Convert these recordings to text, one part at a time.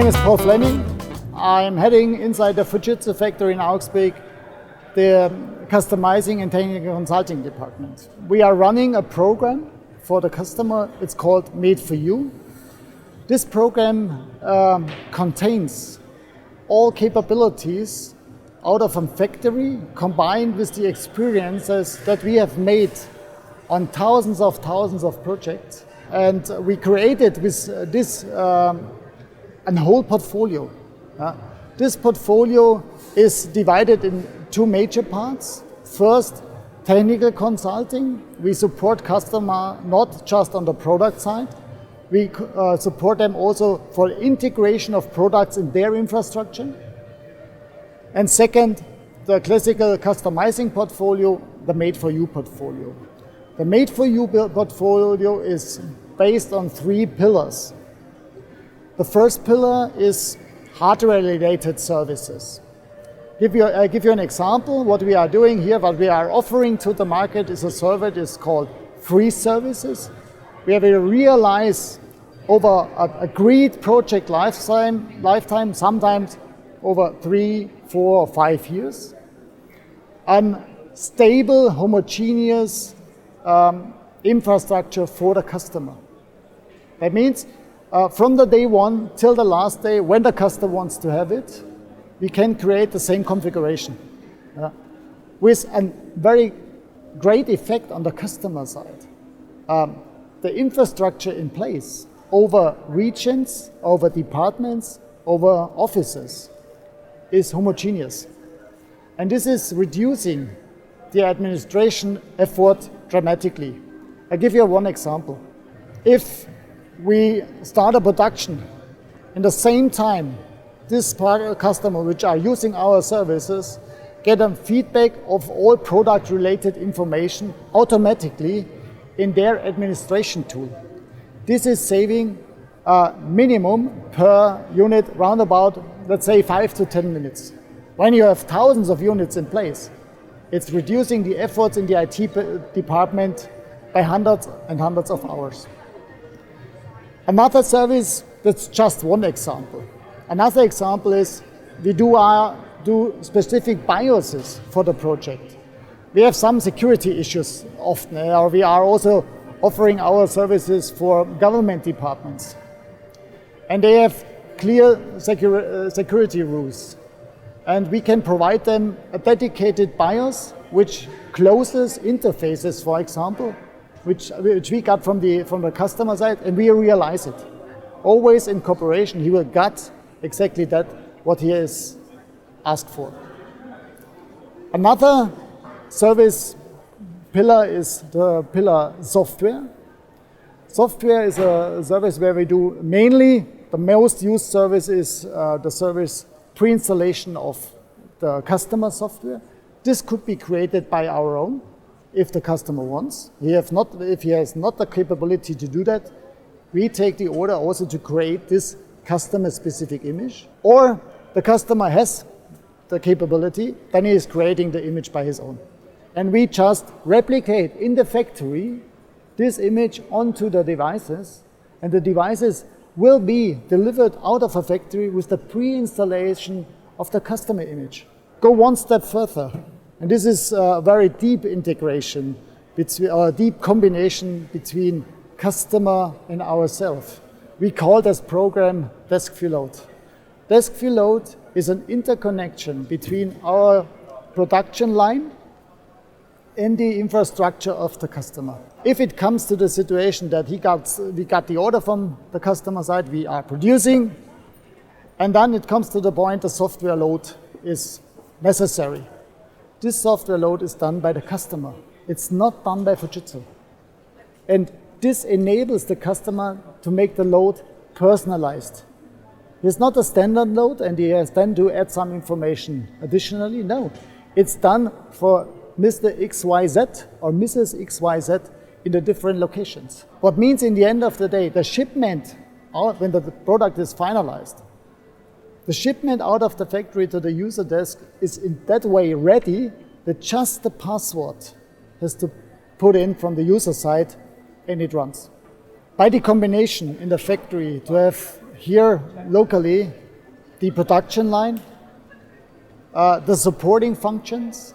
name is Paul Fleming. I'm heading inside the Fujitsu factory in Augsburg, the customizing and technical consulting department. We are running a program for the customer. It's called Made4you. This program contains all capabilities out of a factory combined with the experiences that we have made on thousands of projects. And we created with this a whole portfolio. This portfolio is divided in two major parts. First, technical consulting. We support customer not just on the product side. We support them also for integration of products in their infrastructure. And second, the classical customizing portfolio, the Made4you portfolio. The Made4you portfolio is based on three pillars. The first pillar is hardware-related services. I give you an example. What we are doing here, what we are offering to the market is a service that is called free services. We have to realize over an agreed project lifetime, sometimes over 3, 4, or 5 years, stable, homogeneous infrastructure for the customer. That means from the day one till the last day, when the customer wants to have it, we can create the same configuration with a very great effect on the customer side. The infrastructure in place over regions, over departments, over offices is homogeneous. And this is reducing the administration effort dramatically. I'll give you one example. If we start a production in the same time, this customer which are using our services get a feedback of all product-related information automatically in their administration tool. This is saving minimum per unit round about, let's say, 5 to 10 minutes. When you have thousands of units in place, it's reducing the efforts in the IT department by hundreds and hundreds of hours. Another service, that's just one example. Another example is we do specific BIOSes for the project. We have some security issues often, or we are also offering our services for government departments. And they have clear security rules. And we can provide them a dedicated BIOS which closes interfaces, for example, which we got from the customer side, and we realize it. Always in cooperation, he will get exactly that, what he has asked for. Another service pillar is the pillar software. Software is a service where we do mainly, the most used service is the service pre-installation of the customer software. This could be created by our own if the customer wants. If he has not the capability to do that, we take the order also to create this customer-specific image. Or the customer has the capability, then he is creating the image by his own. And we just replicate in the factory this image onto the devices, and the devices will be delivered out of a factory with the pre-installation of the customer image. Go one step further, and this is a very deep integration, or a deep combination between customer and ourselves. We call this program Desk View Load. Desk View Load is an interconnection between our production line and the infrastructure of the customer. If it comes to the situation that we got the order from the customer side, we are producing, and then it comes to the point the software load is necessary. This software load is done by the customer. It's not done by Fujitsu. And this enables the customer to make the load personalized. It's not a standard load and he has then to add some information additionally. No, it's done for Mr. XYZ or Mrs. XYZ in the different locations. What means in the end of the day, the shipment, when the product is finalized, the shipment out of the factory to the user desk is in that way ready that just the password has to put in from the user side and it runs. By the combination in the factory to have here locally the production line, the supporting functions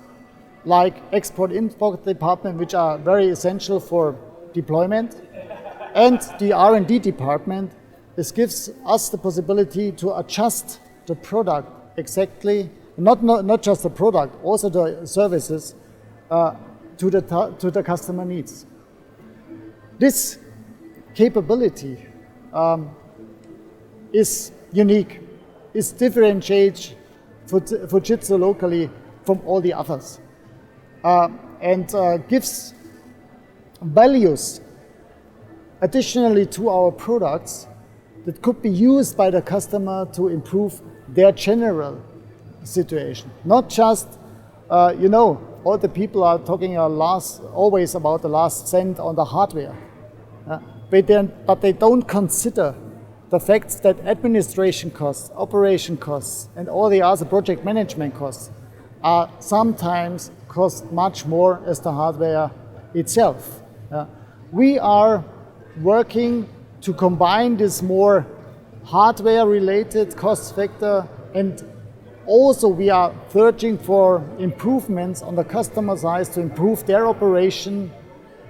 like export-import department, which are very essential for deployment, and the R&D department. This gives us the possibility to adjust the product exactly, not just the product, also the services to the customer needs. This capability is unique, is differentiates Fujitsu locally from all the others, and gives values additionally to our products that could be used by the customer to improve their general situation. Not just, all the people are talking always about the last cent on the hardware, but they don't consider the fact that administration costs, operation costs, and all the other project management costs are sometimes cost much more as the hardware itself. We are working to combine this more hardware-related cost factor, and also we are searching for improvements on the customer side to improve their operation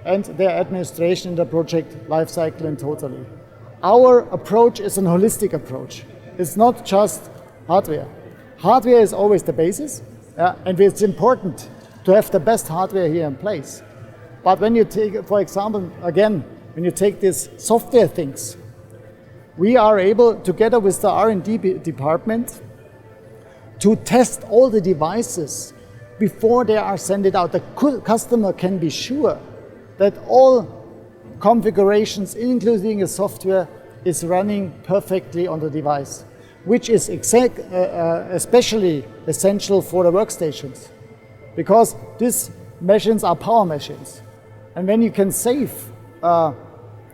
and their administration in the project lifecycle in totally. Our approach is an holistic approach. It's not just hardware. Hardware is always the basis, and it's important to have the best hardware here in place. But when you take, for example, again, when you take these software things, we are able, together with the R&D department, to test all the devices before they are sent out. The customer can be sure that all configurations, including the software, is running perfectly on the device, which is especially essential for the workstations, because these machines are power machines. And when you can save, or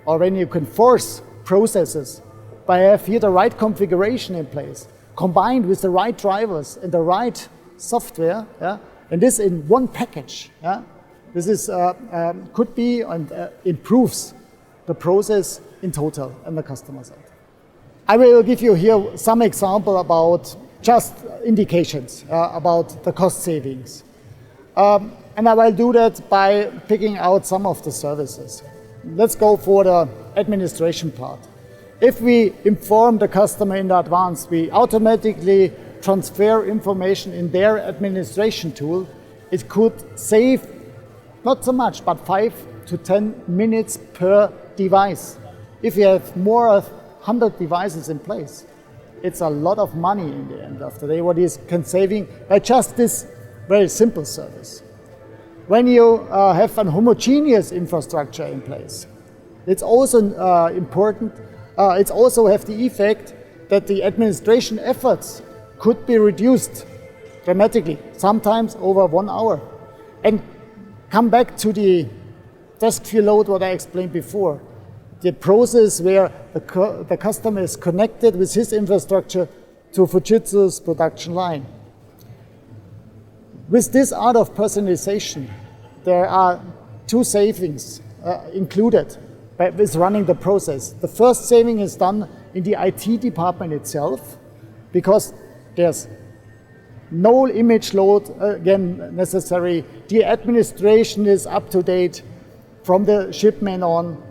when you can force processes by having here the right configuration in place, combined with the right drivers and the right software, and this in one package, this is could be and improves the process in total on the customer side. I will give you here some example about just indications about the cost savings. And I will do that by picking out some of the services. Let's go for the administration part. If we inform the customer in advance, we automatically transfer information in their administration tool. It could save not so much, but 5 to 10 minutes per device. If you have more of 100 devices in place, it's a lot of money in the end of the day, what is saving by just this very simple service. When you have a homogeneous infrastructure in place, it's also important. It's also have the effect that the administration efforts could be reduced dramatically, sometimes over 1 hour. And come back to the desk view load, what I explained before. The process where the customer is connected with his infrastructure to Fujitsu's production line. With this art of personalization, there are 2 savings included with running the process. The first saving is done in the IT department itself, because there's no image load again necessary. The administration is up to date from the shipment on.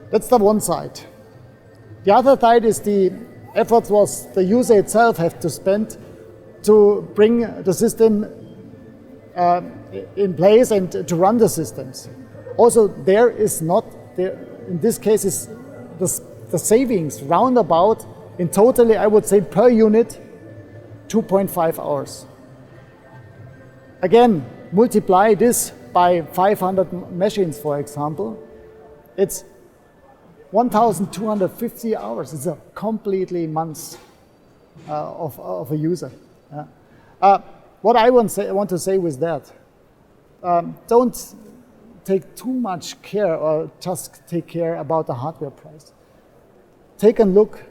That's the one side. The other side is the efforts was the user itself have to spend to bring the system in place and to run the systems. Also, there is not, in this case, is the savings roundabout in totally, I would say, per unit, 2.5 hours. Again, multiply this by 500 machines, for example. It's 1,250 hours. It's a completely month of a user. What I want to say with that, don't take too much care or just take care about the hardware price. Take a look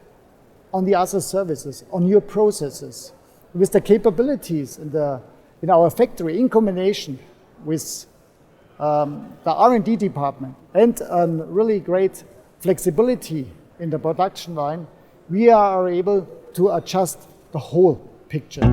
on the other services, on your processes, with the capabilities in our factory in combination with the R&D department and a really great flexibility in the production line. we are able to adjust the whole picture.